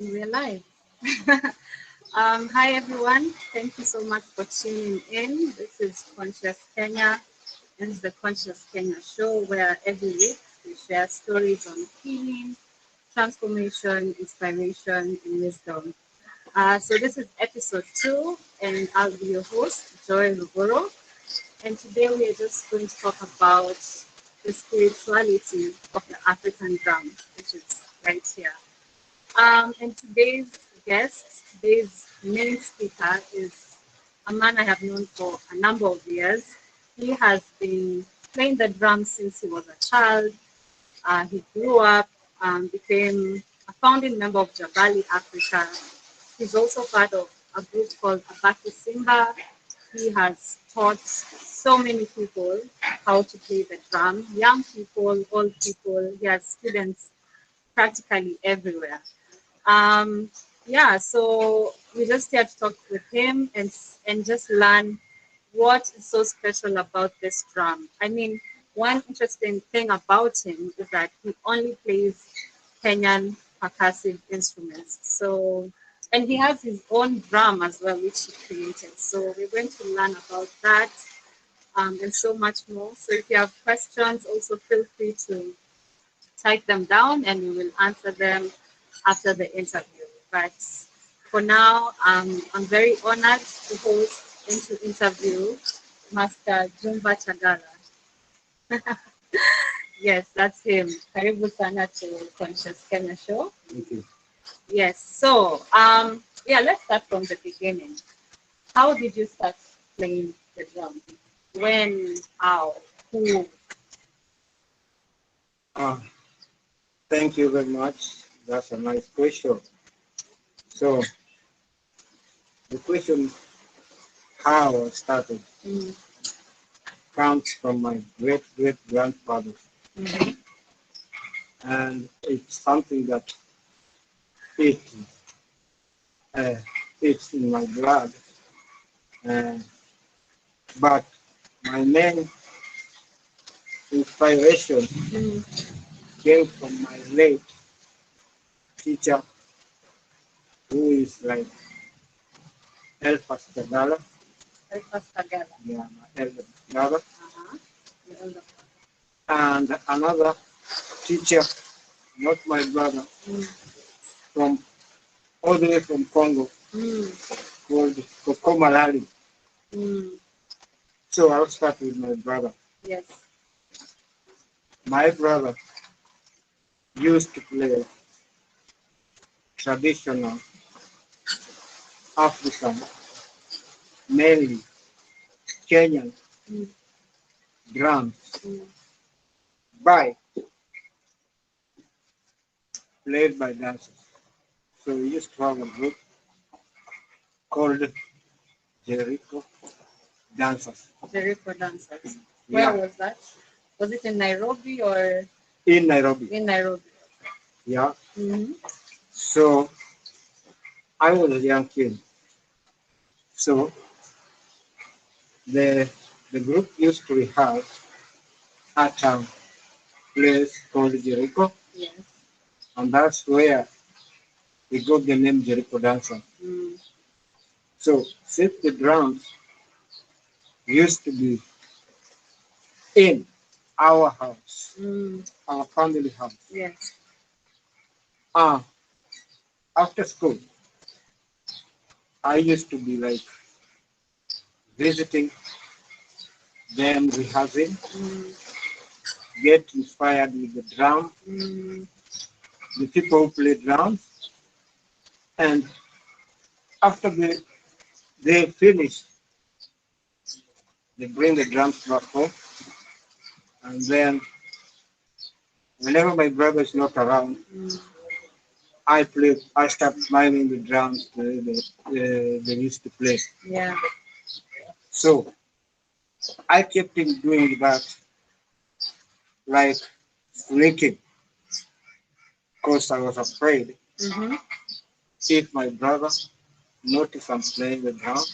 We're live. Hi, everyone. Thank you so much for tuning in. This is Conscious Kenya. This is the Conscious Kenya show where every week we share stories on healing, transformation, inspiration, and wisdom. So, this is episode 2, and I'll be your host, Joy Ruguru. And today we are just going to talk about the spirituality of the African drum, which is right here. And today's main speaker is a man I have known for a number of years. He has been playing the drums since he was a child. He grew up, became a founding member of Jabali Africa. He's also part of a group called Abaki Simba. He has taught so many people how to play the drum, young people, old people. He has students practically everywhere. Um, yeah, so we just here to talk with him and just learn what is so special about this drum. I mean, one interesting thing about him is that he only plays Kenyan percussive instruments. So, and he has his own drum as well, which he created. So we're going to learn about that and so much more. So if you have questions, also feel free to type them down and we will answer them after the interview. But for now, I'm very honored to host and to interview Masta Jumba Chagala. Yes, that's him. Karibu sana to Conscious Kenya Show. Thank you. Yes, so yeah, let's start from the beginning. How did you start playing the drum? When, how, who? Uh, Thank you very much. That's a nice question. So the question how I started Mm, comes from my great great grandfather, mhm, and it's something that it uh, it's in my blood. Uh, but my main inspiration mm. came from my late teacher, who is like Elfas Tagala, Breakfast together. yeah, my elder brother, Uh-huh. The elder and another teacher, not my brother, one. from all the way from Congo, Mm, called Kokomalali. mm, So I'll start with my brother. yes. My brother used to play traditional African, mainly Kenyan Mm, drums mm, by played by dancers. So we used to have a group called Jericho Dancers. Jericho dancers. Where Yeah, was that? Was it in Nairobi or in Nairobi. in Nairobi? Yeah. Mm-hmm. So I was a young kid. So the the group used to rehearse at a place called Jericho, Yes. and that's where we got the name Jericho Dancer. Mm, So since the drums used to be in our house, mm, our family house, yes. uh, after school, I used to be like visiting them, rehearsing, Mm, get inspired with the drum, mm, the people who play drums, and after they finish, they bring the drums back home, and then whenever my brother is not around, mm. I start miming the drums they used to play. Yeah. So I kept in doing that, like sneaking, because I was afraid Mm-hmm. if my brother notice I'm playing the drum,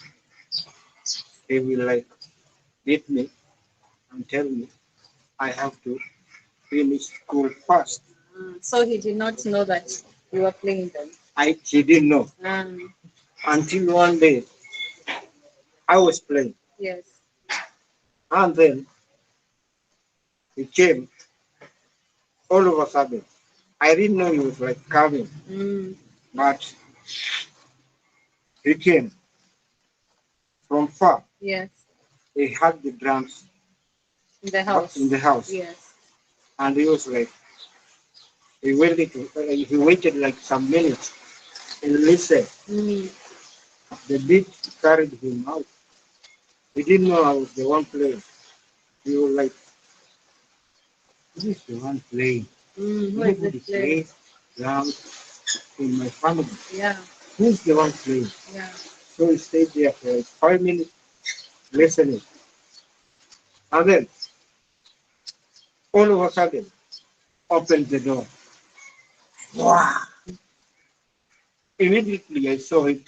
he will like beat me and tell me I have to finish school first. So he did not know that you were playing them. He didn't know. Until one day, I was playing. Yes. And then he came all of a sudden. I didn't know he was like coming, but he came from far. Yes. He had the drums in the house. In the house. Yes. And he was like, he waited like some minutes and listened. The beat carried him out. He didn't know I was the one playing. He was like, who is the one playing? Nobody plays drums in my family. Yeah. Who's the one playing? Yeah. So he stayed there for like 5 minutes listening. And then all of a sudden opened the door. Wow. Immediately I saw it.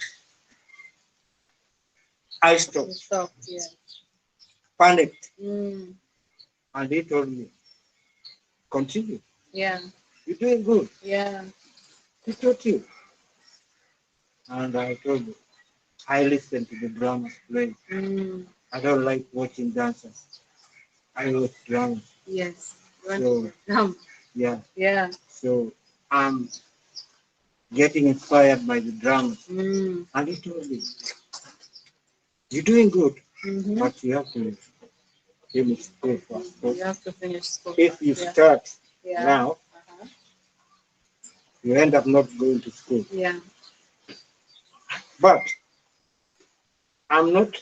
I stopped. Yeah. Panicked. And he told me, continue. Yeah. You're doing good. Yeah. He taught you. And I told you, I listen to the drummers play. I don't like watching dancers. I watch drummers. Yes. So, yeah. Yeah. So I'm getting inspired by the drummers. And he told me, you're doing good, but you have to finish school first. You have to finish school. If you start now, you end up not going to school. Yeah. But I'm not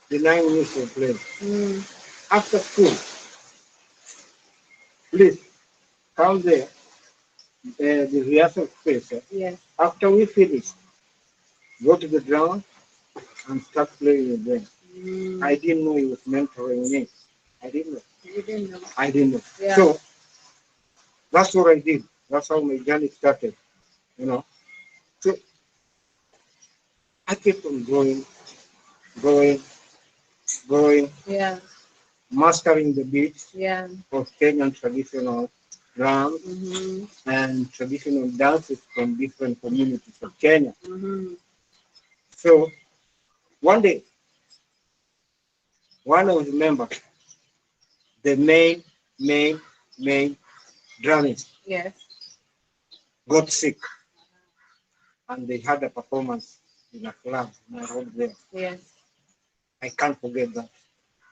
denying you for playing. After school, please come there, the rehearsal space. Yes. After we finish, go to the drama and start playing with them. I didn't know he was mentoring me. I didn't know. You didn't know. I didn't know. Yeah. So that's what I did. That's how my journey started. You know. So I kept on going, Yeah. mastering the beats Yeah. of Kenyan traditional drums and traditional dances from different communities of Kenya. So one day, one of the members, the main drummist, Yes. got sick, and they had a performance in a club in Nairobi there. Yes. I can't forget that.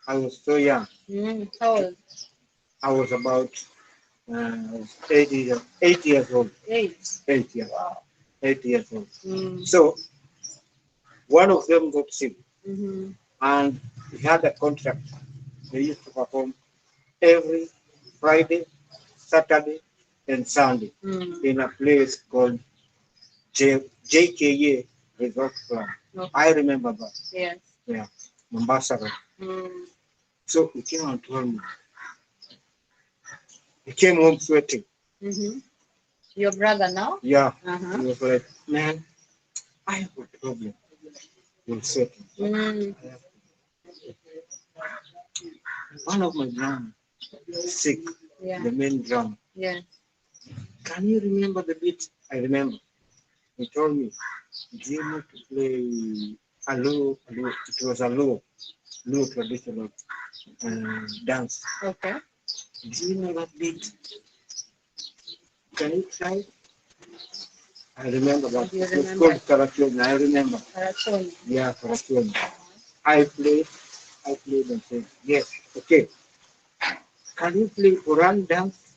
I was so young. How old? I was about 8 years old. 8. 8 years. Wow. 8 years old. So one of them got sick, and he had a contract. They used to perform every Friday, Saturday, and Sunday in a place called JKA Resort Club. Okay. I remember that. Yes. Yeah, Mombasa. So he came and told me. He came home sweating. Your brother now? Yeah. He was like, man, I have a problem. You're sweating. One of my drums sick. Yeah. The main drum. Yeah. Can you remember the beat? I remember. He told me, do you know to play a low? It was a low traditional dance. Okay. Do you know that beat? Can you try? I remember that. It was called Karachoni. I remember. Karachoni. Yeah, Karachoni. I played and said, yes, okay. Can you play Quran dance?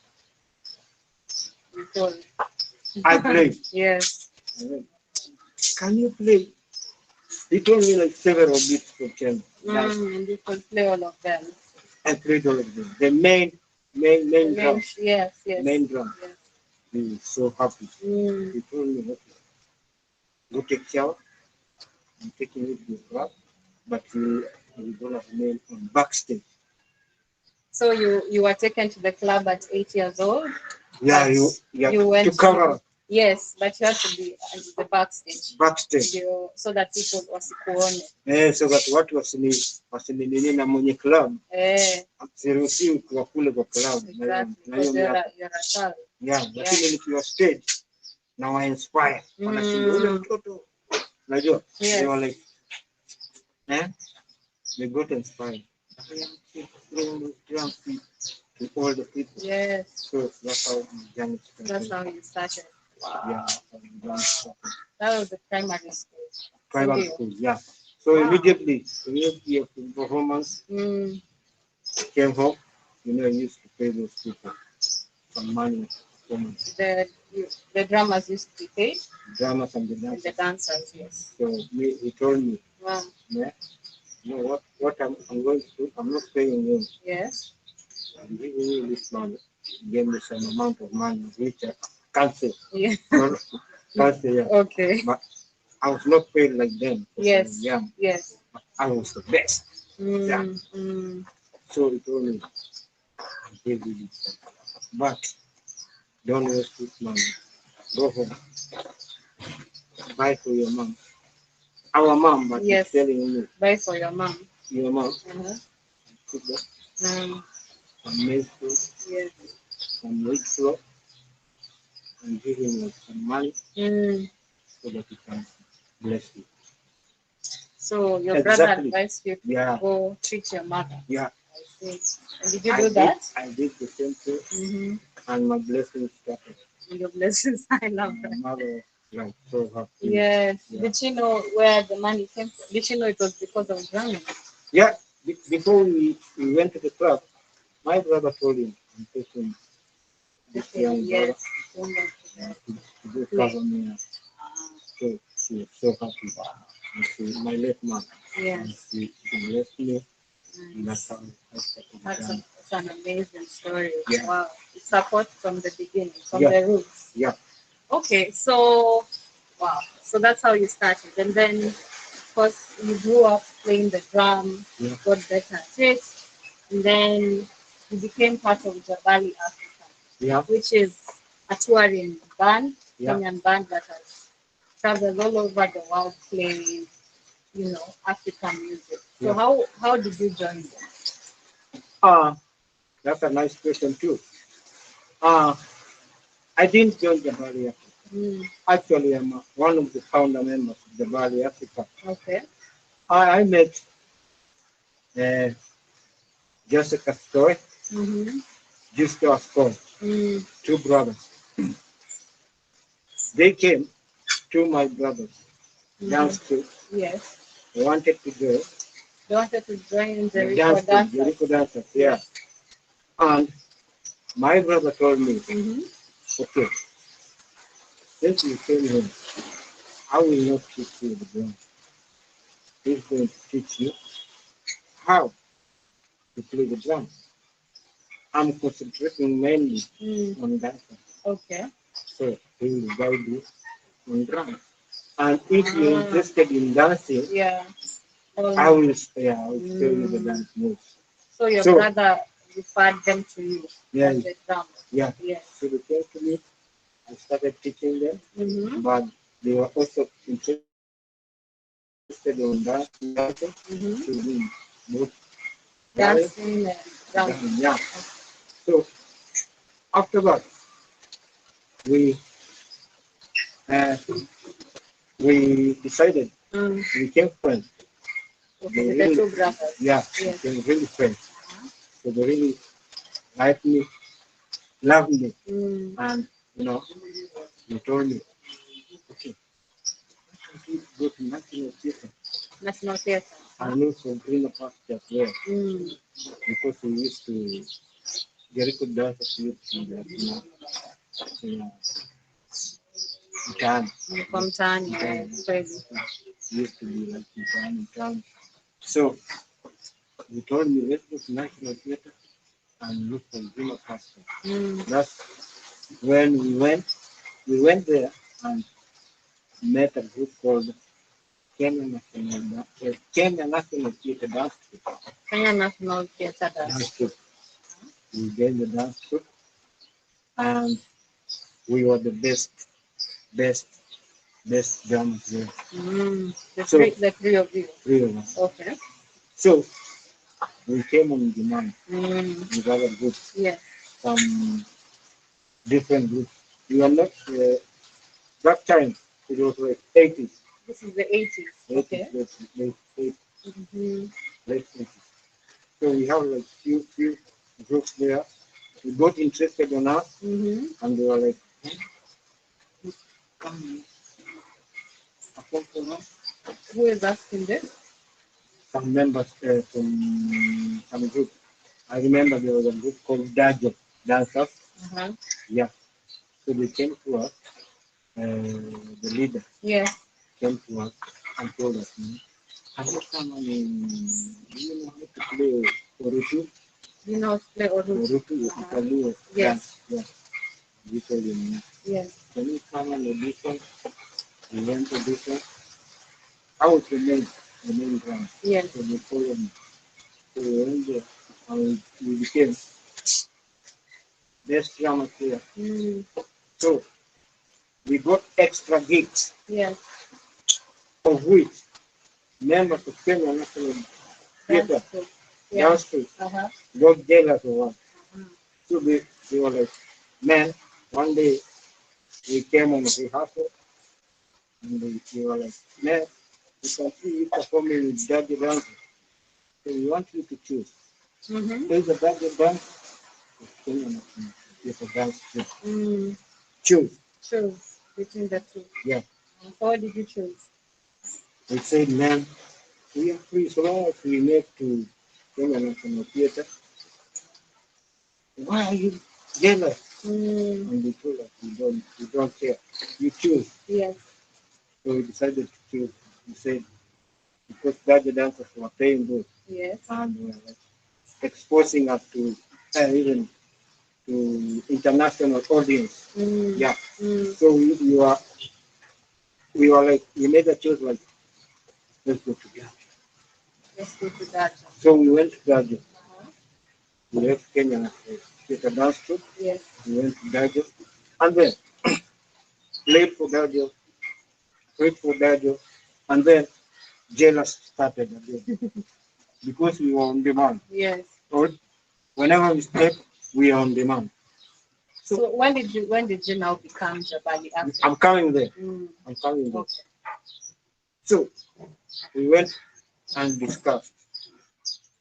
I played. Yes. Can you play? He told me like several beats for Kenya. And you could play all of them. I played all of them. The main drum. Yes. Main drum. Yes. He was so happy. He told me, okay, go take shower. I'm taking you to the club, but you're gonna remain on backstage. So you were taken to the club at 8 years old? Yeah, you went to cover. Yes, but you have to be at the backstage. Backstage. So that people wasikuone. So that watu wasinini na mwenye club. Siruhusiwi kuwa kule kwa club. Exactly. Because you're a child. Yeah, lakini nikiwa stage Now I inspire. Wanashinda mtoto. Unajua? They were like, they got inspired. To all the people. Yes. So that's how the journey started. That's how you started. Wow. Yeah, that's how the journey started. That was the primary school. Private school, yeah. So immediately after the performance, came home, I used to pay those people some money. The drummers used to be paid? Drummers and the dancers. And the dancers, yes. So he told me, wow. Yeah, you know what I'm going to do? I'm not paying you. Yes. I'm giving you this money. He gave me some amount of money, which I can't say. Yeah. Can't say, yeah. Okay. But I was not paid like them. Yes. Yeah. Yes. But I was the best. Yeah. So he told me, I gave you this. But don't waste this money. Go home. Buy for your mom. Our mom, but yes. he's telling me. Buy for your mom. Your mom. Some maize flour. Yes. Some wheat flour. And give him like some money so that he can bless you. So your brother advised you to go treat your mother. Yeah. I see. And did you do that? I did the same thing. And my blessings started. And your blessings, I love that. My mother was so happy. Yes. Yeah. Did she know where the money came from? Did she know it was because of drumming? Yeah. Before we went to the club, my brother told him, I'm taking this young brother to do cover me. So she was so happy. And she, my late mom, and she blessed me. And that's how I started. That's an amazing story. Yeah. Wow. It's support from the beginning, from the roots. Yeah. Okay, so wow. So that's how you started. And then of course you grew up playing the drum, got better at it, and then you became part of Jabali African, which is a touring band, Kenyan band that has traveled all over the world playing, African music. So how did you join them? That's a nice question too. I didn't join Jabali Africa. Actually, I'm one of the founder members of Jabali Africa. Okay. I met Jessica Story, Jessica Story, two brothers. They came to my brothers dance group. Yes. They wanted to go. They wanted to join the Jericho dancers. Yeah. And my brother told me, okay, since you came here, I will not teach you the drum. He's going to teach you how to play the drum. I'm concentrating mainly on dancing. Okay. So he will guide you on drum. And if you're interested in dancing, I will show you the dance moves. So your brother referred them to you as the drummer. Yeah. So they came to me. I started teaching them, but they were also interested in dancing, to both dancing and drumming. Yeah. So after that, we decided we became friends. Okay, the two brothers. Yeah, we became really friends. So they really liked me, loved me, and they told me, okay, go to National Theatre. National Theatre. And also greener pasture as well. Because we used to Jericho dance from town, used to be like in town. So they told me, let's go to National Theatre and look for greener pasture. That's when we went there and met a group called Kenya National Theatre Dance Troupe. Kenya National Theatre Dance Troupe. We gave the dance troupe, and we were the best drummers there. The three of you. Three of us. Okay. So we came on demand with other groups. Yes. Some different groups. We are not That time it was like 80s. This is the 80s. Okay. Late 80s. Mm-hmm. Late 80s. So we have like few groups there. We got interested in us, Mm-hmm. and they were like, come perform for us. Who is asking this? Some members from some group. I remember there was a group called Dajo Dancers. Uh-huh. Yeah. So they came to us, the leader Yes. came to us and told us, have you come and do you know how to play Orutu? You know how to play Orutu? Orutu, Italian Yes. dance. Yeah. We told him, Yes. can you come and audition? We went to audition. How was the main drum? Yes. So they followed me. So we went there and we became best drummers here. Mm. So we got extra gigs, Yes. of which members of Kenya National Theatre, That's true. Yeah. Dance Street, Uh-huh. got jealous of us. Uh-huh. So they were like, man, one day we came on rehearsal and they were like, man, we can see you performing with Daddy Dance. So we want you to choose. Mm-hmm. There's a Daddy Dance, or Kenya National Theatre Dance Street. Mm. Choose. Choose between the two. Yeah. So what did you choose? They said, man, we are free so long as we make to Kenya National Theatre. Why are you jealous? Mm. And they told us we don't care. You choose. Yes. So we decided to choose. We said because Daddy dancers were paying good Yes. and were like exposing us to even to international audience. Mm. Yeah. Mm. So we were like we made a choice like let's go to Ghana. Let's go to that. So we went to Ghana. Uh-huh. We left Kenya with a dance troupe. Yes. We went to Dajo and then played for Dajo, prayed for Dajo, and then jealous started again because we were on demand. Yes. Or whenever we step, we are on demand. So when did you now become Jabali after? I'm coming there. Mm. I'm coming there. Okay. So we went and discussed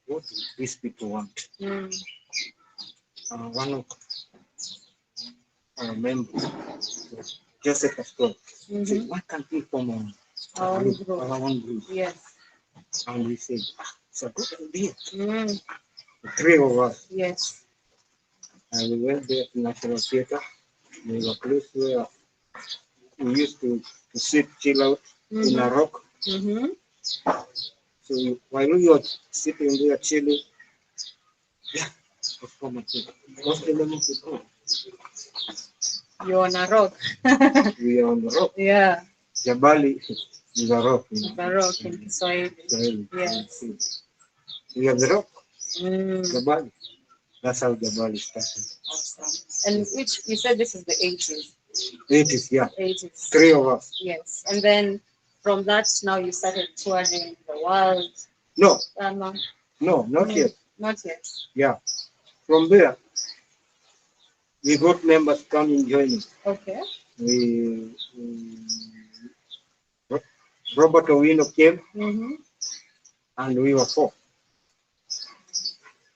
what do these people want. Mm. One of our members, Joseph Astor, said, why can't we form Our own group. our own group? Yes. And we said, it's a good idea. Mm. The three of us. Yes. And we went there to National Theatre. There was a place where we used to sit, chill out in a rock. Mm-hmm. So while we were sitting there chilling, yeah, what's the name of the group? You're on a rock. We are on the rock. Yeah. Jabali is a rock. The rock in Kiswahili. Yes. We have the rock. Mm. Jabali. That's how Jabali started. Awesome. And you said this is the 80s. 80s, yeah. 80s. Three of us. Yes. And then from that, now you started touring the world. No. No. No, not yet. Not yet. Yeah. From there, we got members coming joining. Okay. Robert Owino came, Mm-hmm. and we were four.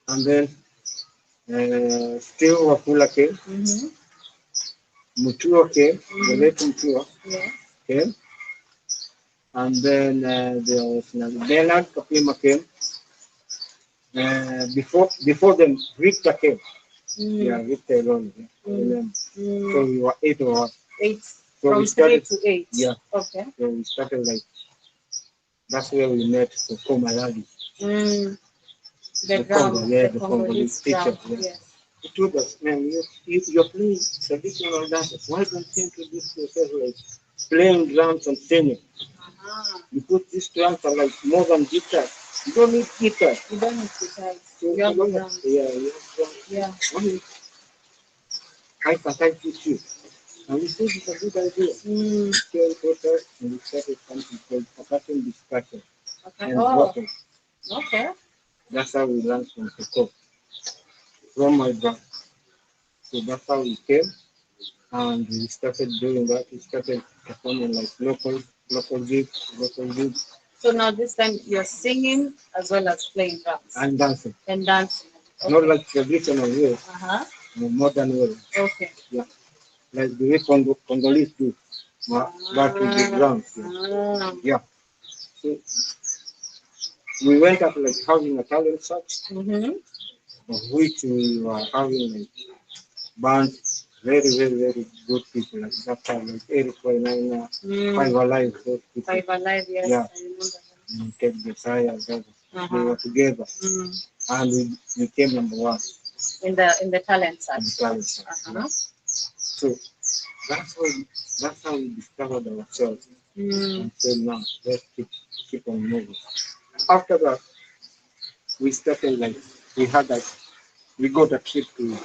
And then still Wafula came. Mm-hmm. Mutua came, the late Mutua came. And then there was Bernard Kapima came. Before them, Victor came. Yeah, Victor alone. So we were 8 of us. 8. So From we started, 3 to 8. Yeah. Okay. So we started like, that's where we met for Komaladi. The Congolese teacher. Yeah. He told us, man, you're playing traditional dances. Why don't you introduce yourself like playing drums and singing? Because these drums are like more than guitar. You don't need guitar. You don't need guitar. So you have drums. Yeah, you have drums. Yeah. I can teach you. And we said it's a good idea. And we started something called percussion discussion. Okay. And vocal. Okay. That's how we learned from Foucault, from my brother. So that's how we came, and we started doing that. We started performing like local gigs. So now this time you're singing as well as playing drums And dancing. and dancing. Okay. Not like traditional way, Uh-huh. modern way. Okay. Yeah. Like the way Congolese do. But with the drums. Yeah. Yeah. So we went up like having a talent search, of which we were having like bands, very good people like that time, like Eric Wainaina, Five Alive, those people. Five Alive, yes. Yeah. I remember that. Take the Messiah, they were together, and we came number one In the talent search. in the talent search. Yeah. So that's how we discovered ourselves. And said, now let's keep on moving. After that, we started like we got a trip to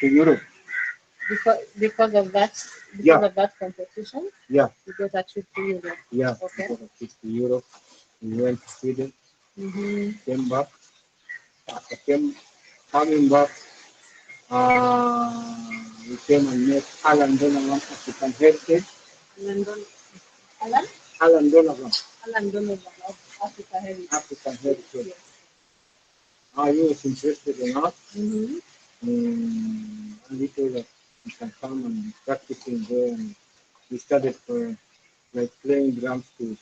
Europe. Because of that of that competition? Yeah. You got a trip to Europe. Yeah. Okay. We got a trip to Europe. We went to Sweden. Came back. Coming back, we came and met Alan Donovan, African Heritage. Alan Donovan. Alan Donovan of African Heritage. African Heritage. Yes. He was interested in us. And he told us we can come and be practicing there. And we started like playing drums too.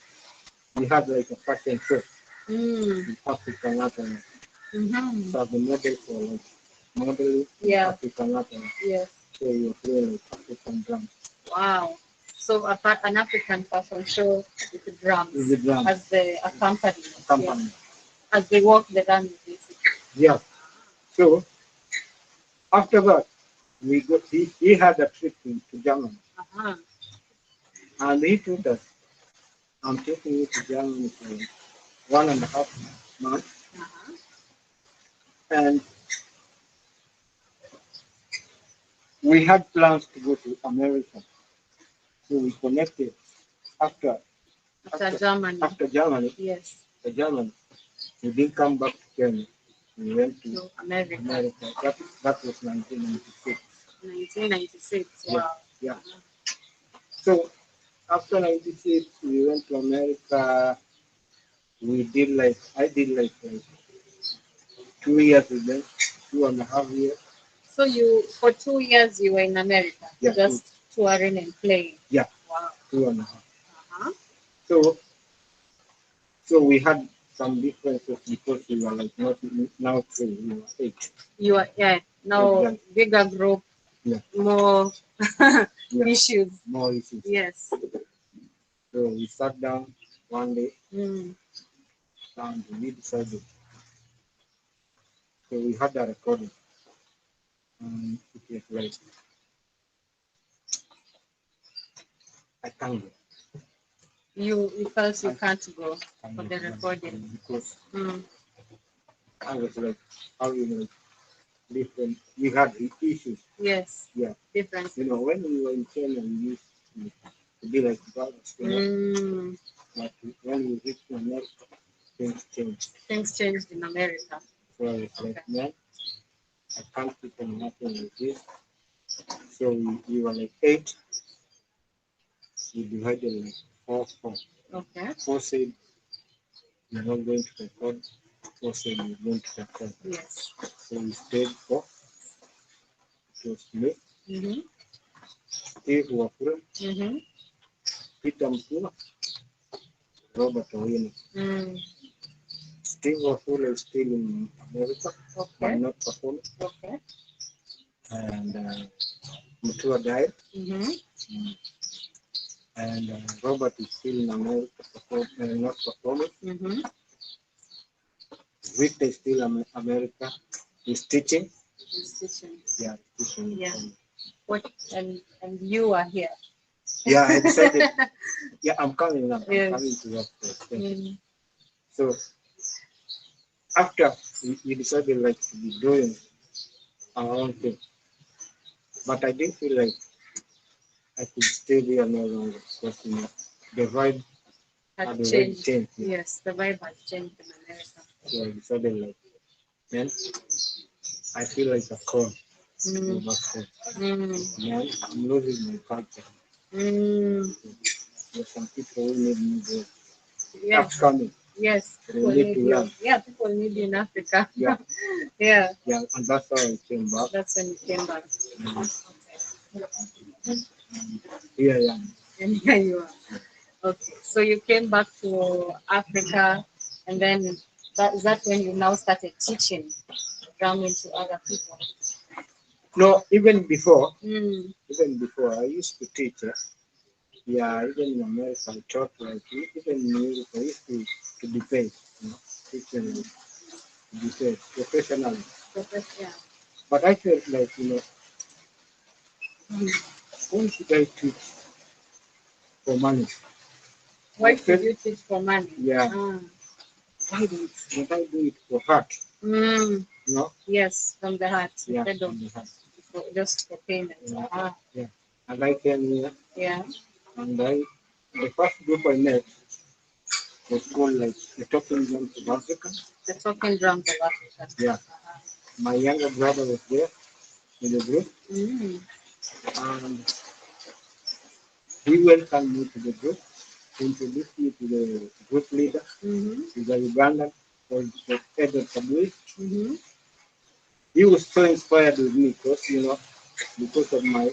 We had like a fashion show in African art. So the model for like modeling African art. Yes. So we were playing like African drums. Wow. So an African fashion show with the drums, as the accompaniment. Yeah. As they walk the dance basically. Yeah. So after that, he had a trip to Germany. And he told us, I'm taking you to Germany for 1.5 months. And we had plans to go to America. So we connected after Germany. After Germany. Yes. After Germany. We didn't come back to Kenya. We went to America. That was 1996. 1996. Wow. Yeah. So after 96, we went to America. I did like 2 years with them, 2.5 years. So for 2 years, you were in America, just touring and playing. Yeah. Wow. 2.5. So we had some differences because we were like not now 3, we were 8. You are now bigger group, more issues. More issues. Yes. So we sat down one day and we decided. So we had a recording. And it was like, I can't go. You felt you can't go for the recording because I was like, how you know, different. We had the issues. Yes. Yeah. Different. You know, when we were in Kenya, we used to be like brothers. But when we reached America, things changed. Things changed in America. So I was like, man, I can't keep on nothing with this. So we were like 8. We divided like 4. Okay. 4 said we're not going to record. 4 said we're going to record. Yes. So we stayed 4. It was me. Steve Wafula. Peter Mkula. Robert Owino. Steve Wafula is still in America. Okay. But not performing. Okay. And Mutua died. And Robert is still in America, not performing. Victor is still in America. He's teaching. He's teaching. Yeah, teaching. Yeah. What? And you are here. Yeah, I decided. Yeah, I'm coming now. Yes. I'm coming to that place. So after we decided like to be doing our own thing, but I didn't feel like I could stay there no longer because the vibe had changed. Yes, the vibe has changed in America. So I decided like, man, I feel like a call. overstep. Mm. Man, I'm losing my culture. Mm. There's some people who need me there. Yes. Upcoming. Yes. They People need need to you. learn. Yeah, people need you in Africa. Yeah. Yeah. Yeah, and that's how I came back. That's when you came back. Here I am. And here you are. Okay. So you came back to Africa, and then that's when you now started teaching drumming to other people. No, even before, Mm. I used to teach. Yeah, even in America, I taught like even in Europe, I used to be paid, teaching to be paid professionally. Yeah. But I felt like, why should I teach for money? Why should you teach for money? Yeah. Why do it for heart? Mm. Yes, from the heart. Yeah, Instead of from the heart. just for payment. Yeah. Yeah. And I came here, Yeah. and the first group I met was called like the Talking Drums of Africa. The Talking Drums of Africa. Yeah. My younger brother was there in the group, Mm. and he welcomed me to the group, introduced me to the group leader, he's a Ugandan called Edward Kabui. He was so inspired with me because of my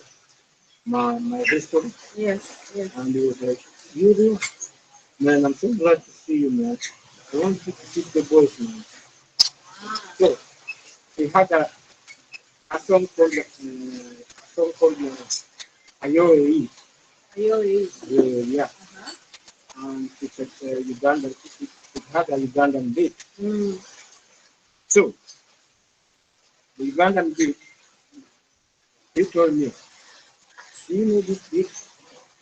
history. Yes, yes. And he was like, you man, I'm so glad to see you, man. I want you to teach the boys, man. So he had a song called Ayoe. Ayoe. Yeah. And it's a Ugandan. It had a Ugandan beat. So the Ugandan beat, he told me, do you know this beat?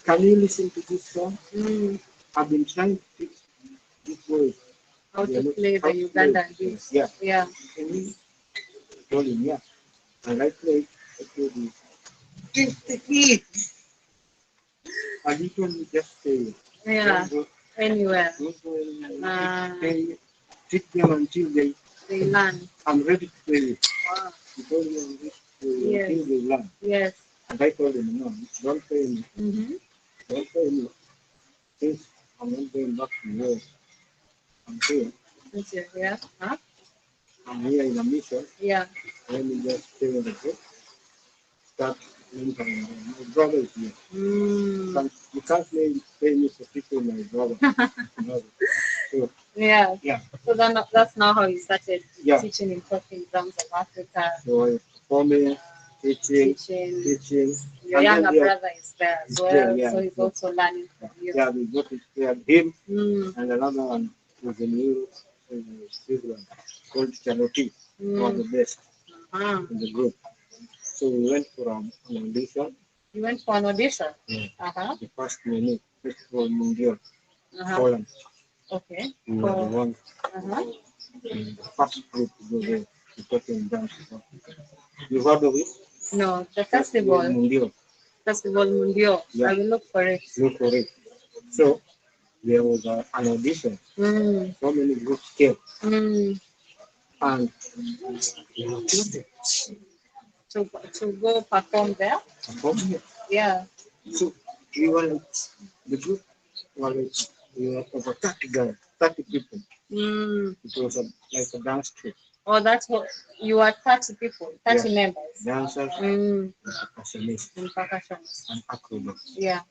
Can you listen to this song? I've been trying to teach these boys how to play the Ugandan beat. Yeah. Yeah. And he told him, yeah. And I played him, it's the beat. And he told me just stay. Yeah. Anywhere. Teach them until they learn. I'm ready to play it. Wow. He told me I'm ready to until they learn. Yes. And I told him, no, don't pay me. Don't pay me. Since I'm not going back to work, I'm here. Since you're here, huh? I'm here in a mission. Yeah. Let me just stay on the group. Start mentoring them. My brother is here. You can't pay me for teaching my brother. So, yeah. So that's now how you started Yeah. teaching in Talking Drums of Africa. So I performing, teaching. Your younger brother is there as well, yeah. so he's also learning from you. Yeah, we got him and another one was in Europe, in Switzerland, called Charlotte, one of the best in the group. So we went for an audition. You went for an audition? Yeah. The first minute, Festival Mundial, Poland. Okay. We were the one, the first group to go there, to Talking Drums of Africa. You heard of it? No, the festival. Mundial. Festival Mundial. Yeah. I will look for it. So there was an audition. So many groups came. And to go perform there? Yeah. So we were like, the group were like, we were over 30 guys, 30 people. It was like a dance troupe. Oh, that's what you are 30 people, 30 members. Dancers, percussionists, and percussionists, and acrobats. Yeah.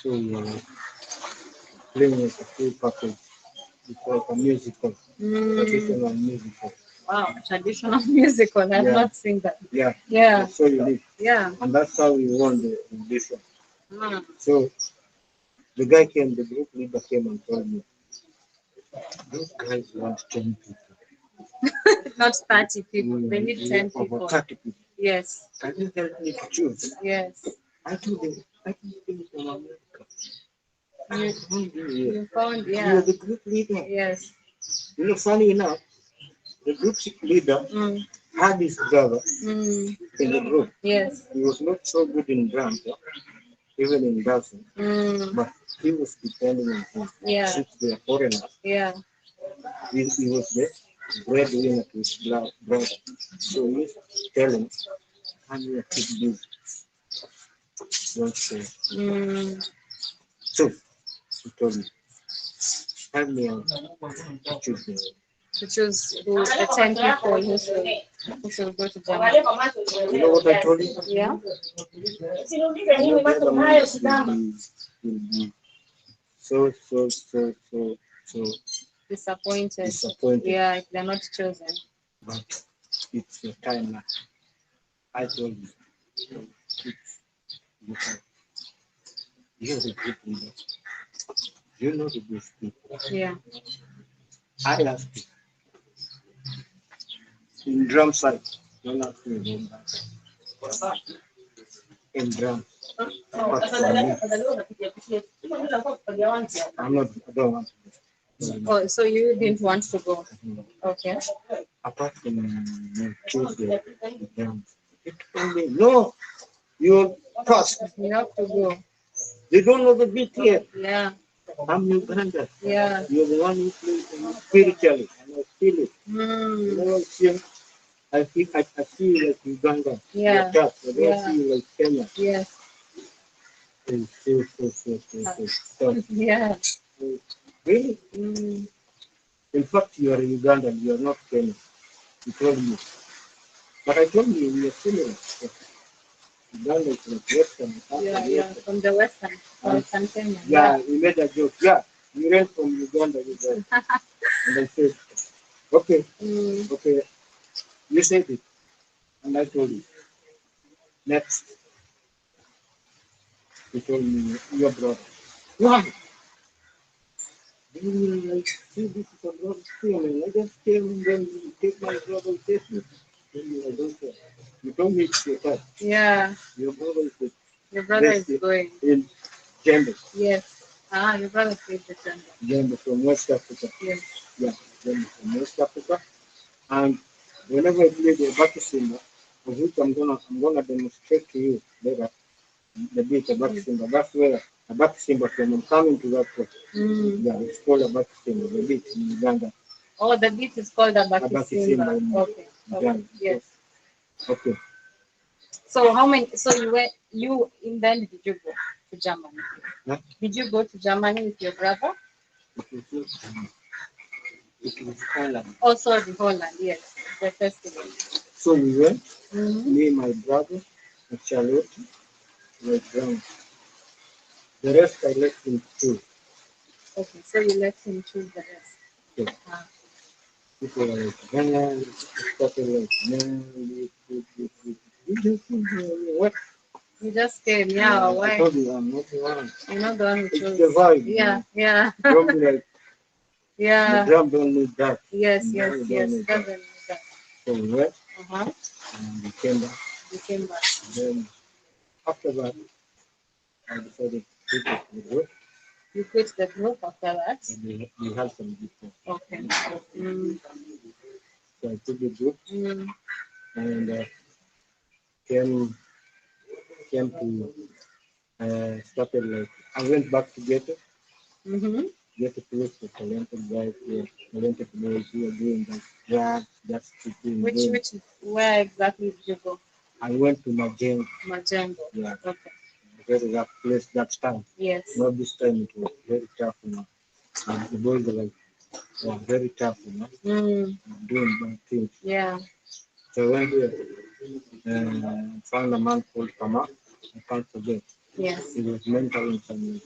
So we were like playing like a full package. It's like a musical, traditional musical. Wow, traditional musical. I've not seen that. Yeah. Yeah. So unique. Yeah. And that's how we won this one. So the guy came, the group leader came and told me, those guys want 10 people. Not 30 people. They need 10 people. Over 30 people. Yes. Can you help me to choose? Yes. I told them, I can think from America. You found, You're the group leader. Yes. Funny enough, the group leader had his brother in the group. Yes. He was not so good in drums, even in dancing, but he was depending on him. Yeah. Since they are foreigners, Yeah. He was the breadwinner to his brother. So he was telling, and we are keep busy. Don't say. So he told me, help me out to choose the To choose who the 10 people who should go to Germany. You know what I told you? Yeah. You know, the other ones will be so Disappointed. disappointed. Yeah, if they're not chosen. But it's your time now. I told you. It's your time. You're the good leader. You know the good people. Yeah. I asked you. In drum side, don't ask me about that. In drum. But for me, I'm not, I don't want to. Oh, so you didn't want to go? Okay. Apart from the choose the drum. It told me, no, you're first. You have to go. They don't know the beat here. Yeah. I'm Uganda. Yeah. You're the one who plays spiritually, and I feel it. You know, I feel you like Uganda. Yeah. You're tough. I don't see you like Kenya. Yes. It's so. Yeah. Really? In fact, you are Ugandan. You are not Kenyan. You told me. But I told you we are similar. Uganda is like Western. Yeah. From the Western Kenya. Yeah, we made a joke. Yeah, you ran from Uganda. And I said, okay, okay, you said it. And I told you. Next, he told me, your brother. Why? Like, see, this is a brother thing. I just came and then you take my brother and take me. I don't care. You told me it's your time. Yeah. Your brother is the Your brother best is going. in gender. Yes. Your brother plays the gender. Gender from West Africa. Yes. Yeah, gender from West Africa. And whenever I play the Bakisimba, of which I'm gonna demonstrate to you later, the beat the Bakisimba. That's where a Bakisimba from I'm coming to that point. Yeah, it's called a Bakisimba, the beat in Uganda. Oh, the beat is called a Bakisimba. Okay. Uganda. Yes. Okay. So how many? So you in then did you go to Germany? Huh? Did you go to Germany with your brother? It was Holland. Oh, sorry, Holland. Yes, the festival. So we went. Me, my brother, and Charlotte, were drowned. The rest I left him too. Okay, so you let him choose the rest. Okay. People are like, man, started like, man, what? You just came, yeah. Why? I told you I'm not the one. You're not the one who chose. It's the vibe. Yeah, yeah. Don't be like, yeah. the drum don't need that. Yes, And yes, yes. need Doesn't that. need that. So we went, Uh-huh. and we came back. You came back. Then after that, I decided to take the group. You quit the group after that? And we had some people. Okay. So I took the group and came to started like I went back to Ghetto. Ghetto place for talented guys here, talented boys who are doing that drugs, just keeping Where exactly did you go? I went to Majengo. Yeah. Okay. Very rough place that time. Yes. Not this time, it was very tough, And the boys were very tough, doing bad things. Yeah. So I went there and found a man called Kama. I can't forget. Yes. He was mentoring some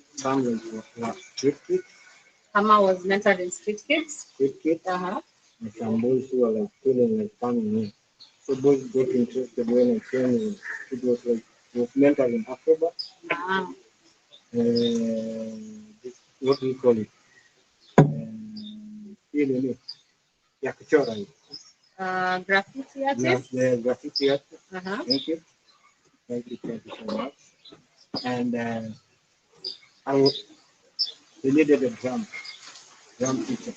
street kids. Kama was mentored in street kids? Street kids. And some boys who were like feeling like coming in. So boys got interested when I came in. It was like, he was mentoring Africa. What do you call it? Ya kuchora hiyo. Graffiti artist? The graffiti artist. Thank you. Thank you so much. And we needed a drum teacher.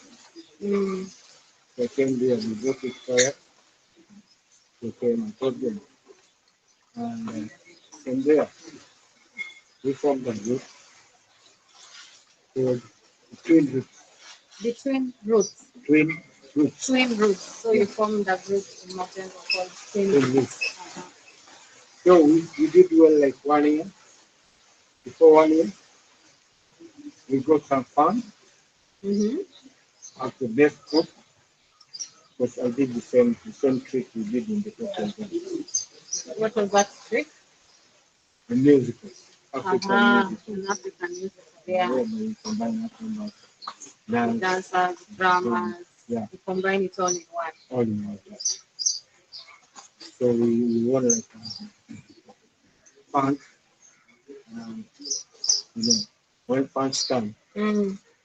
So I came there, we got it fire. They came and told them. And from there, we formed a group called Twin Roots. Between Roots? Twin Roots. Twin Roots. So you formed a group in Majengo called Twin Roots. So we did well like 1 year. Before 1 year, we got some fun at the best food because I did the same trick we did in the hotel. What was that trick? The musical, African musical. An African musical. Yeah, Yeah. we combine African dance, Dancers, dramas. yeah, You combine it all in one. all in one. So we were like fun, um, you know, when fun's come,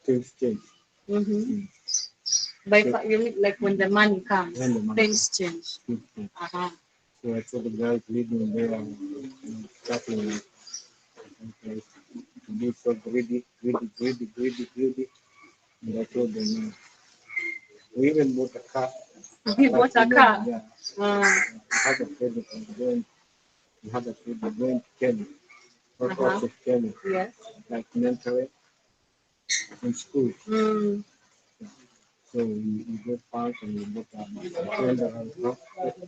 things change. Mm-hmm. So You mean like when the money comes, when the money things change. things change. Uh-huh. So I saw the guys leading there, starting like, okay, to be so greedy. And I told them, no. We even bought a car. You bought a car? Yeah. We had a credit and going, we had a credit going to Kenya. Not out of Kenya, Yes. like mentally in school. Mm. So we got funds and we bought a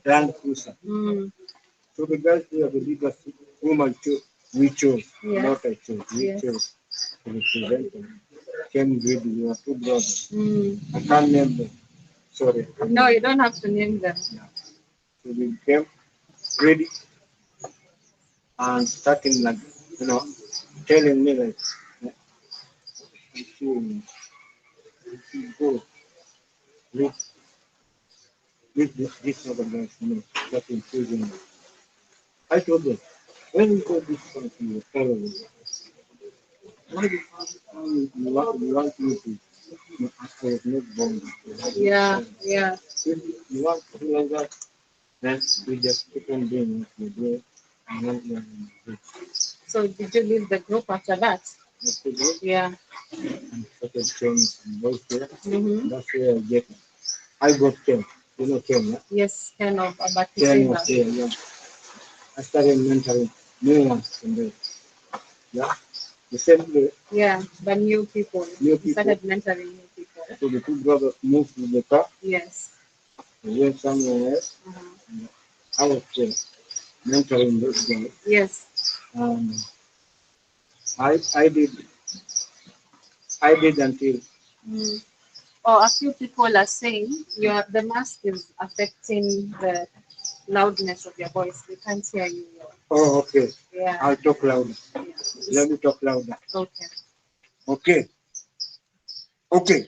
Land Cruiser. Mm. So the guys who are the biggest woman we chose, Yes. not I chose, we Yes. chose to represent them. Came greedy, we were two brothers. Mm. I can't name them. Sorry. No, you don't have to name them. Yeah. So we came greedy and starting like, telling me like, if you go, leave, this other guys, that including me. I told them, when we go this country, you follow me. Why do you want me to? I was not born. Yeah, yeah. If you want to do like that, then we just keep on doing what we do. And not learning it. So did you leave the group after that? After that, Yeah. and started training some boys there. Mm-hmm. That's where I got Ken. You know Ken, yeah? Yes, kind of about Ken was there, yeah. I started mentoring new ones from there. Yeah. The same place. Yeah, but new people. New You people. started mentoring new people. So the two brothers moved with the car. Yes. We went somewhere else. I was there mentoring those guys. Yes. I did until. Oh, a few people are saying the mask is affecting the loudness of your voice. We can't hear you well. Oh, okay. Yeah. I'll talk louder. Yeah. Let me talk louder. Okay. Okay. Okay.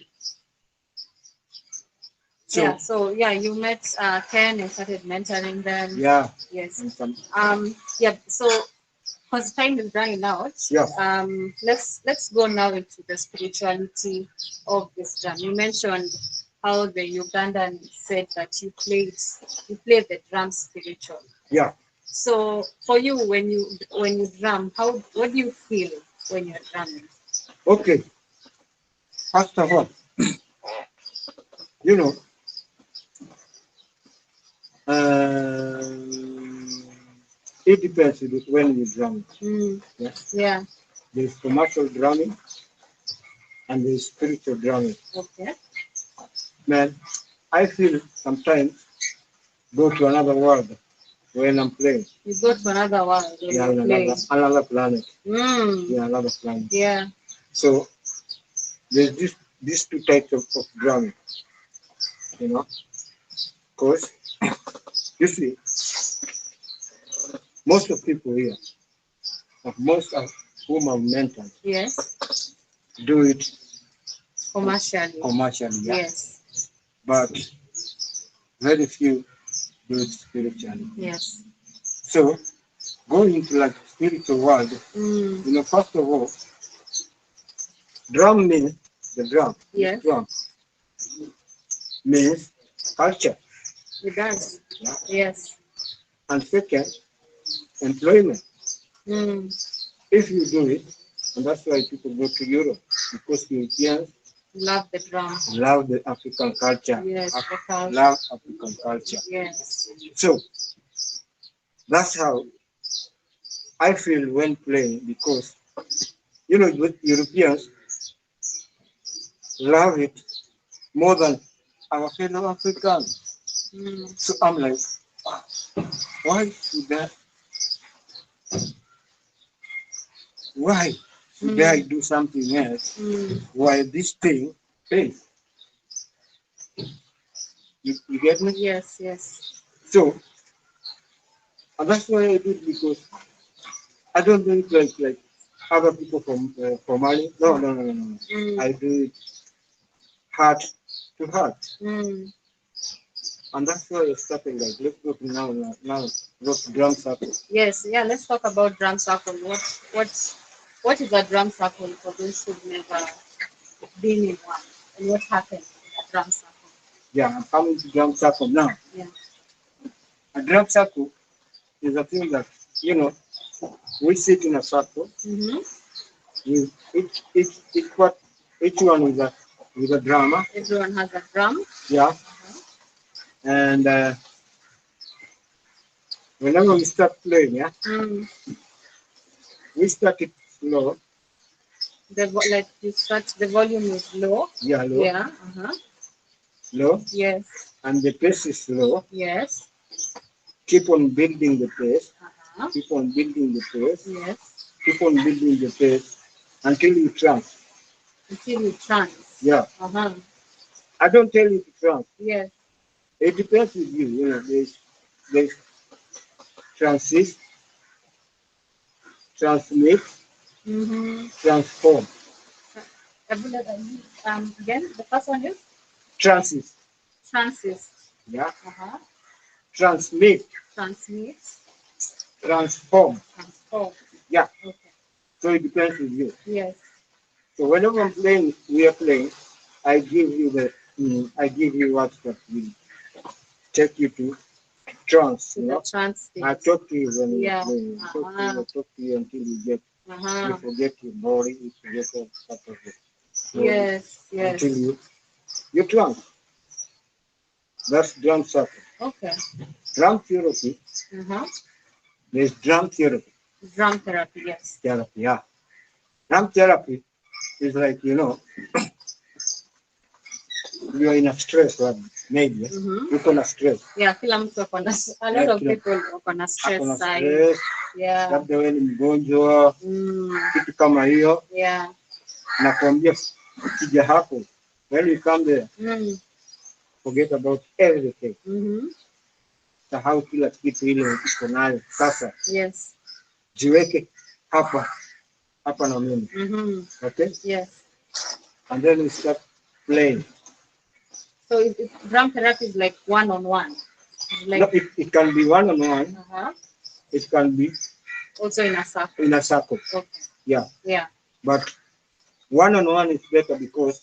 So you met Ken and started mentoring them. Yeah. Yes. Yeah. So because time is running out. Yeah. Let's go now into the spirituality of this drum. You mentioned how the Ugandan said that you play the drum spiritual. Yeah. So for you, when you drum, what do you feel when you're drumming? Okay. First of all, it depends when you drum. Yeah. Yeah. There's commercial drumming and there's spiritual drumming. Okay. Man, I feel sometimes go to another world when I'm playing. You go to another world when you're playing. Another planet. Mm. Yeah, another planet. Yeah. So there's these two types of drumming. Because you see, most of people here, most of whom are mentored, yes, do it commercially. Yeah. Yes. But very few do it spiritually. Yes. So going into like spiritual world, first of all, drum means the drum. Yes. Drum means culture. It does. Yeah. Yes. And second, employment. If you do it, and that's why people go to Europe, because Europeans love the drum. Love the African culture. Yes, love African culture. Yes. So that's how I feel when playing, because Europeans love it more than our fellow Africans. So I'm like, why should that why should I do something else while this thing pays? You get me? Yes, yes. So, and that's why I do it, because I don't do it like other people for money. No, no, no, no, no. I do it heart to heart. And that's why I started like, let's go to now go to drum circle. Yes, yeah, let's talk about drum circle. What is a drum circle for those who've never been in one? And what happened in a drum circle? Yeah, I'm coming to drum circle now. Yeah. A drum circle is a thing that, we sit in a circle. With each one with a drummer. Everyone has a drum. Yeah. And whenever we start playing, yeah, we start it slow. Like you start, the volume is low. Yeah, low. Yeah. Low. Yes. And the pace is slow. Yes. Keep on building the pace. Keep on building the pace. Yes. Keep on building the pace until you trance. Until you trance. Yeah. I don't tell you to trance. Yes. It depends with you. There's transist, transmit, transform. Again, the first one is Transist. transist. Yeah. Transmit. Transmit. Transform. Transform. Yeah. Okay. So it depends with you. Yes. So whenever we are playing, I give you what that will take you to trance. To the trance state. I talk to you when Yeah. you're playing. I talk to you until you get, you forget your body, you forget all part of it. Yes, yes. Until you trance. That's drum circle. Okay. Drum therapy. There's drum therapy. Drum therapy, yes. Therapy, yeah. Drum therapy is like, you are in a stress, right? Maybe. You're in a stress. Yeah, kila mtu ako na, a lot of people wako na stress side. Stress. Yeah. Labda wewe ni mgonjwa, kitu kama hiyo. Yeah. Nakwambia ukija hapo, when you come there, forget about everything. Sahau kila kitu ile uko nayo sasa. Yes. Jiweke hapa na mimi. Okay? Yes. And then we start playing. So drum therapy is like one-on-one. Like, no, it can be one-on-one. It can be also in a circle. In a circle. Okay. Yeah. Yeah. But one-on-one is better because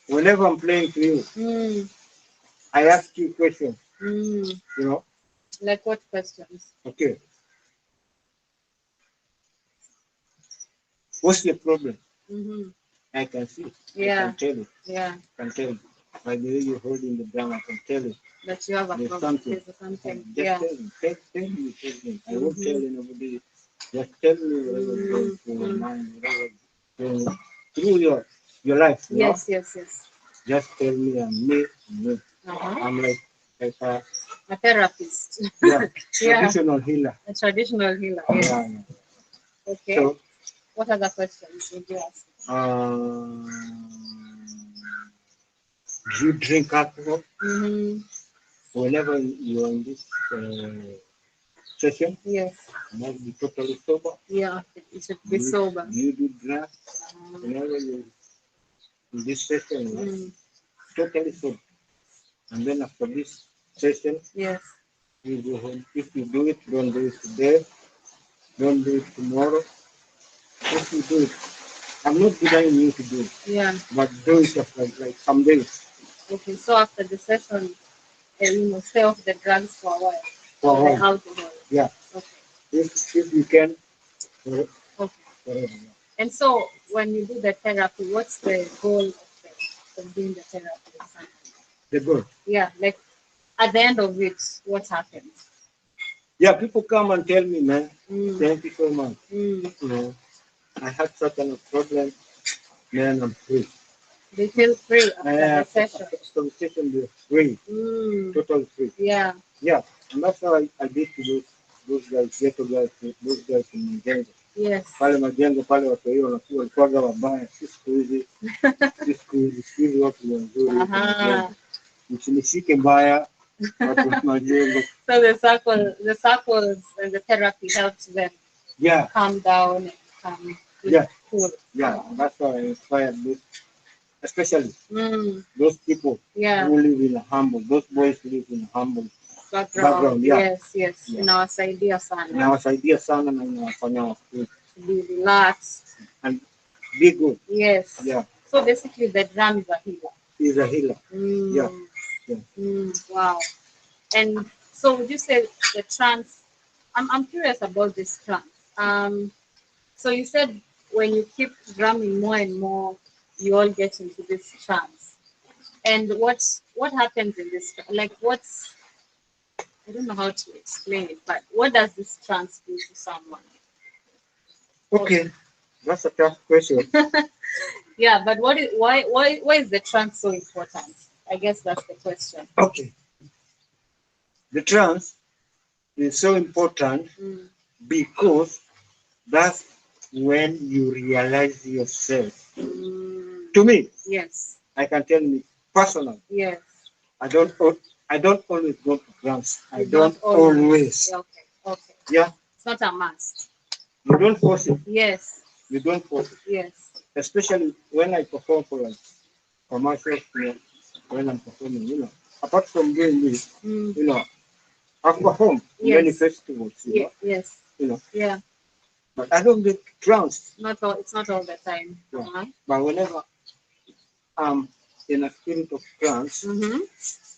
whenever I'm playing to you, I ask you questions. Like what questions? Okay. What's the problem? I can see. Yeah. I can tell you. Yeah. I can tell you. By the way you're holding the drum, I can tell you. That you have a problem. There's something. Just Yeah. tell me. I won't tell anybody. Just tell me whatever goes through your mind, whatever goes through your life. Yes. Just tell me I'm me. I'm like a therapist. Yeah. Traditional healer. A traditional healer. Yes. Yeah. Okay. So, what other questions would you ask? Do you drink alcohol? Whenever you're in this session? Yes. You must be totally sober. Yeah, you should be sober. You do drugs. Whenever you're in this session, totally sober. And then after this session, yes, you go home. If you do it, don't do it today. Don't do it tomorrow. If you do it, I'm not denying you to do it. Yeah. But do it after like some days. Okay, so after the session, stay off the drugs for a while. For the alcohol. Yeah. Okay. If you can. Okay. And so when you do the therapy, what's the goal of doing the therapy? The goal? Yeah, like at the end of it, what happens? Yeah, people come and tell me, man, thank you so much. I had such a problem, man, I'm free. They feel free after the session. After the session, they're free. Totally free. Yeah. Yeah, and that's how I did to those guys, ghetto guys, those guys in Majengo. Yes. Pale Majengo, pale watu hiyo walikuwa wabaya, si siku hizi watu ni wazuri. Msinishike mbaya, watu wa Majengo. So the circles and the therapy helps them calm down and calm. Cool. Yeah, that's why I inspired this, especially those people who live in a humble, those boys live in a humble background. Yes. Inawasaidia sana na inawafanya be relaxed and be good. Yes. Yeah. So basically the drum is a healer. Is a healer. Yeah. Wow. And so would you say the trance, I'm curious about this trance. So you said when you keep drumming more and more, you all get into this trance. And what happens in this, like I don't know how to explain it, but what does this trance do to someone? Okay, that's a tough question. Yeah, but why is the trance so important? I guess that's the question. Okay. The trance is so important because that's when you realize yourself. To me, yes, I can tell you personally. Yes, I don't always go to trance. I don't always. Okay. Yeah. It's not a must. You don't force it. Yes. You don't force it. Yes. Especially when I perform for like commercials, when I'm performing, apart from doing this, I've performed in many festivals, Yes. Yeah. But I don't get trance. It's not all the time. Yeah. But whenever I'm in a spirit of trance,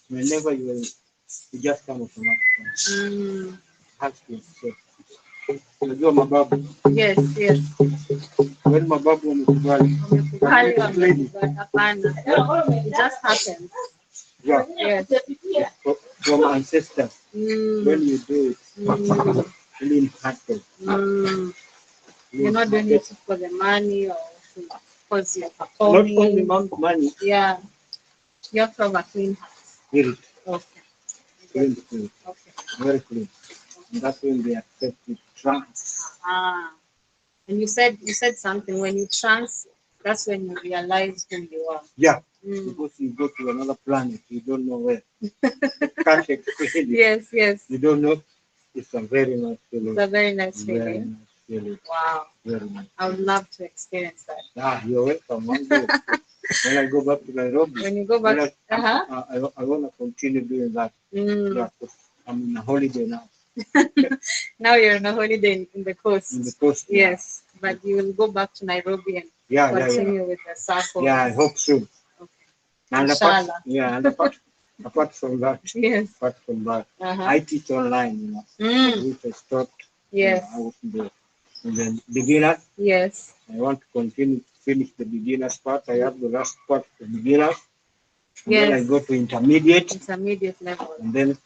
whenever you just come automatically. Has to say. Unajua mababu. Yes. When mababu wamekubali. Hapana. It just happens. Yeah. Yes. From ancestors. When you do it, clean hearted. You're not doing it for the money or because you're performing. Not only money. Yeah. You have to have a clean heart. Spirit. Okay. Clean. Okay. Very clean. And that's when they accept the trance. And you said something, when you trance, that's when you realize who you are. Yeah. Because you go to another planet, you don't know where. Can't explain it. Yes. You don't know. It's a very nice feeling. It's a very nice feeling. Very nice feeling. Wow. Very nice. I would love to experience that. You're welcome. One day. When I go back to Nairobi. When you go back, I want to continue doing that. Yeah, I'm on a holiday now. Now you're on a holiday in the coast. In the coast. Yes, but you will go back to Nairobi and continue with the circle. Yeah, I hope so. Okay. And apart from that, I teach online, which I stopped. Yes. I was in the beginner. Yes. I want to continue to finish the beginner's part. I have the last part of beginners. And then I go to intermediate. Intermediate level. And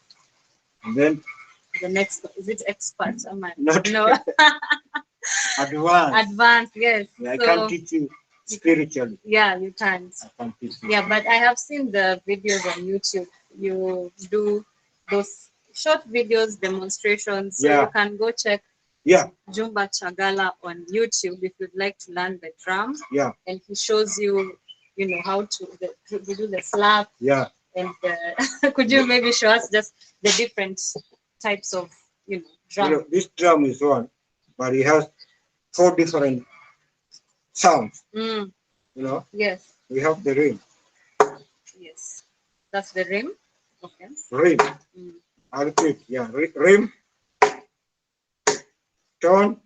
then the next, is it expert? No. Advanced, yes. Yeah, I can't teach you spiritually. Yeah, you can't. I can't teach you. Yeah, but I have seen the videos on YouTube. You do those short videos, demonstrations. So you can go check Jumba Chagala on YouTube if you'd like to learn the drum. Yeah. And he shows you, how to do the slap. Yeah. And could you maybe show us just the different types of, drum? This drum is one, but it has 4 different sounds. Yes. We have the rim. Yes. That's the rim. Okay. Rim. I'll repeat. Yeah. Rim. Tone.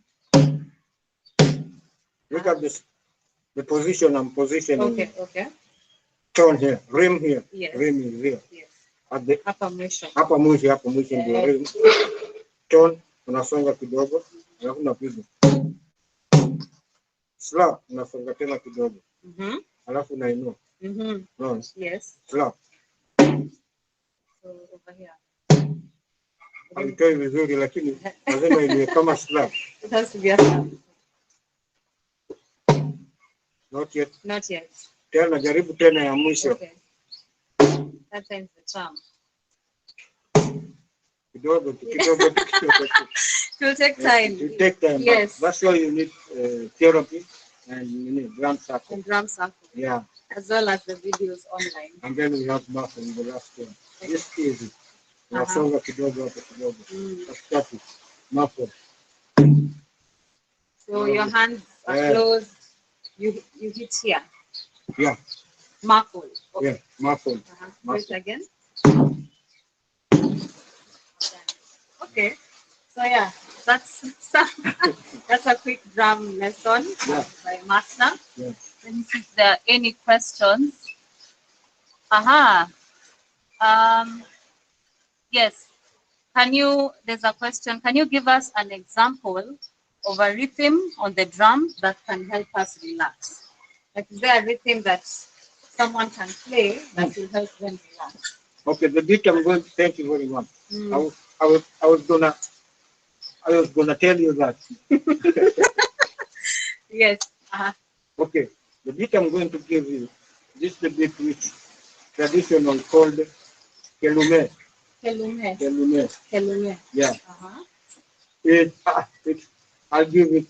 Look at this. The position I'm positioning. Okay. Tone here. Rim here. Yes. Rim is here. Yes. At the Hapa mwisho ndio rim. Tone unasonga kidogo, alafu unapiga. Slap unasonga tena kidogo. Alafu unainua. No. Yes. Slap. So over here. Haitoi vizuri lakini lazima iwe kama slap. It has to be a slap. Not yet. Tena jaribu tena ya mwisho. Okay. That time's the charm. kidogo, kidogo, kidogo. It will take time. It will take time. Yes. That's why you need therapy and you need drum circle. And drum circle. Yeah. As well as the videos online. And then we have muffle in the last one. This is easy. Nasonga kidogo hapo kidogo. Katikati. Muffle. So your hands are closed. You hit here. Yeah. Muffle. Okay. Yeah. Muffle. Do it again. Okay. So yeah, that's a quick drum lesson by Master. Yeah. Let me see if there are any questions. Yes. There's a question. Can you give us an example of a rhythm on the drum that can help us relax? Like, is there a rhythm that someone can play that will help them relax? Okay, the beat I'm going to thank you very much. I was gonna tell you that. Yes. Okay, the beat I'm going to give you, this is the beat which traditional called kelume. Kelume. Kelume. Kelume. Yeah. I'll give it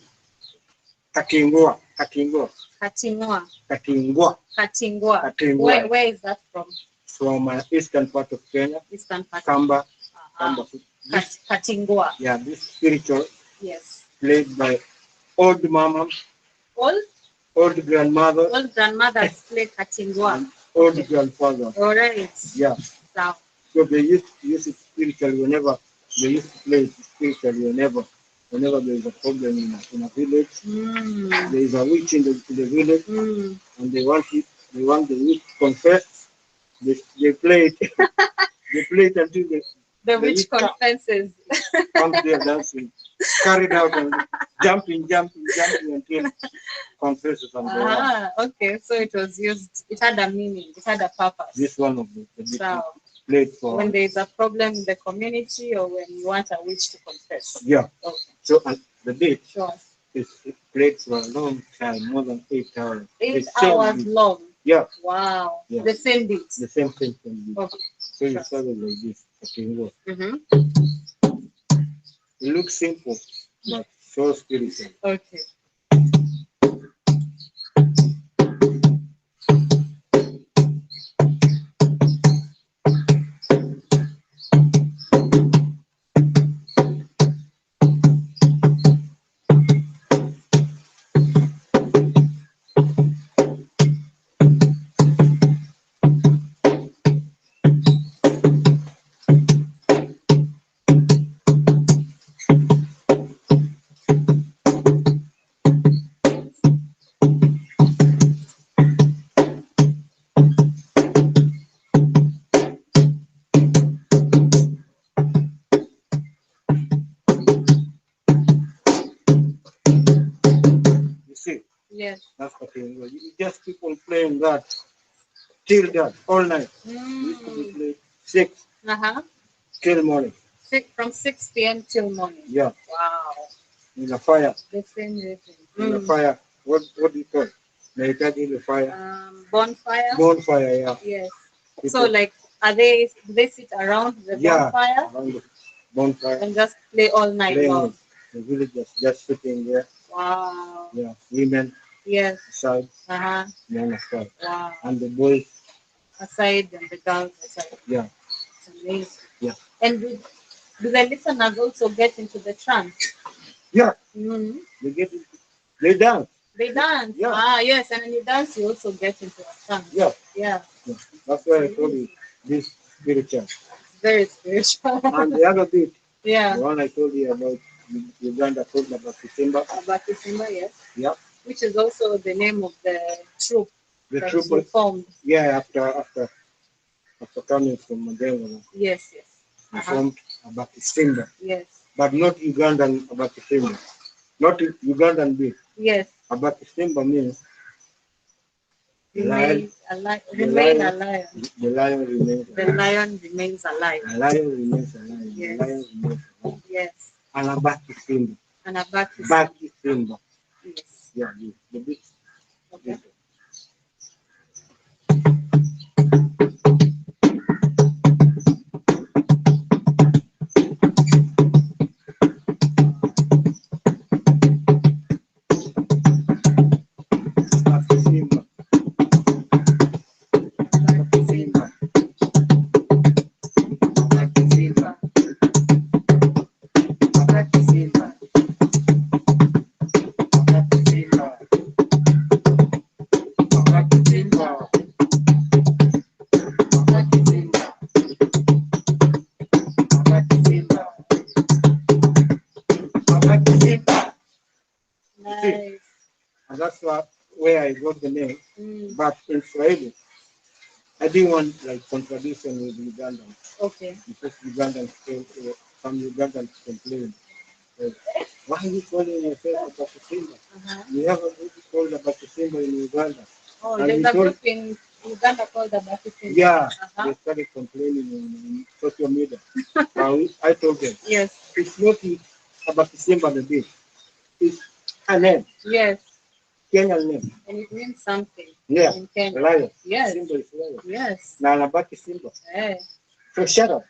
katingwa. Katingwa. Katingwa. Katingwa. Katingwa. Katingwa. Where is that from? From eastern part of Kenya. Eastern part. Kamba. Kamba. Katingwa. Yeah, this spiritual. Yes. Played by old mama. Old grandmother. Old grandmothers play katingwa. And old grandfather. All right. Yeah. So they used to use it spiritually whenever they used to play it spiritually whenever there is a problem in a village. There is a witch in the village, and they want the witch to confess. They play it. They play it until the witch confesses. Comes there dancing, carried out and jumping until confesses. Okay. So it was used. It had a meaning. It had a purpose. This one of the played for when there is a problem in the community or when you want a witch to confess. Yeah. Okay. So the beat is played for a long time, more than 8 hours. 8 hours long. Yeah. Wow. Yeah. The same beat. The same thing. Okay. So you started like this. Okay. It looks simple, but so spiritual. Okay. Yes. That's the thing. You just keep on playing that till that all night. You used to be playing 6 till morning. From 6 p.m. till morning. Yeah. Wow. In the fire. The same rhythm. In the fire. What do you call it? In the fire. Bonfire. Bonfire, yeah. Yes. So like, do they sit around the bonfire? Around the bonfire. And just play all night long. The villagers just sitting there. Wow. Yeah. Women. Yes. Aside. Men aside. Wow. And the boys aside and the girls aside. Yeah. It's amazing. Yeah. And do the listeners also get into the trance? Yeah. They dance. They dance. Yeah. Yes. And when you dance, you also get into a trance. Yeah. Yeah. That's why I told you this spiritual. Very spiritual. And the other bit. Yeah. The one I told you about Uganda called Abakisimba. Abakisimba, yes. Yeah. Which is also the name of the troop. The troop was formed. Yeah, after coming from Madengo. Yes. We formed Abakisimba. Yes. But not Ugandan Abakisimba. Not Ugandan beat. Yes. Abakisimba means remain alive. The lion remains alive. The lion remains alive. Yes. The lion remains alive. Yes. And Abakisimba. Abakisimba. Yes. Yeah, the beat. Okay. And that's where I got the name. Mm. But in Swahili, I didn't want like contradiction with Ugandans. Okay. Because some Ugandans complain. Why are you calling yourself a Batisimba? You have a group called a Batisimba in Uganda. Oh, And there's a group in Uganda called the Batisimba. yeah, they started complaining in social media. I told them, Yes. it's not a Batisimba the beach. It's a name, Yes. Kenyan name. And it means something. Yeah, In Kenya. lion. Yes. Simba is lion. Yes. Now, a Batisimba. Hey. So shut up.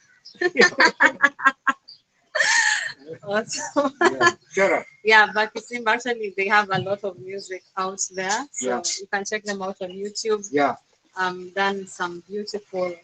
Awesome. Yeah, shut up. Yeah, Batisimba, actually, they have a lot of music out there. So Yeah. you can check them out on YouTube. Yeah. Done some beautiful